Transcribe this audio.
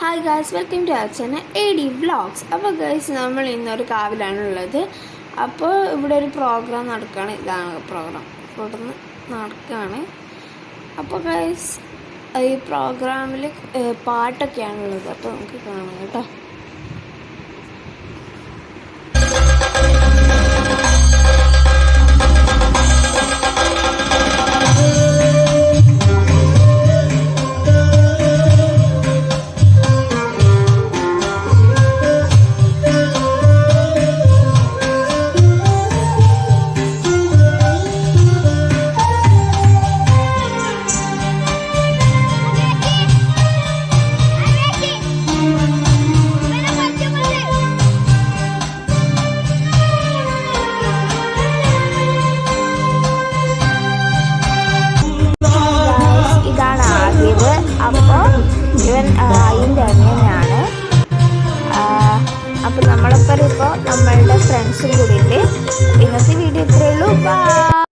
Hi guys, welcome to our channel AD vlogs. അപ്പോൾ guys, നമ്മൾ ഇന്നൊരു കാവിലാണുള്ളത്. അപ്പോൾ ഇവിടെ ഒരു പ്രോഗ്രാം നടക്കുകയാണ്. ഇതാണ് പ്രോഗ്രാം, ഇവിടുന്ന് നടക്കുകയാണ്. അപ്പോൾ ഗൈസ്, ഈ പ്രോഗ്രാമിൽ പാട്ടൊക്കെയാണുള്ളത്. അപ്പോൾ നമുക്ക് കാണാം കേട്ടോ. അപ്പോൾ ഇവൻ അതിൻ്റെ അനിയനാണ്. അപ്പോൾ നമ്മളിപ്പോൾ നമ്മളുടെ ഫ്രണ്ട്സും കൂടിയിട്ട് ഇന്നത്തെ വീഡിയോ ഇത്രയേ ഉള്ളൂ. ബൈ.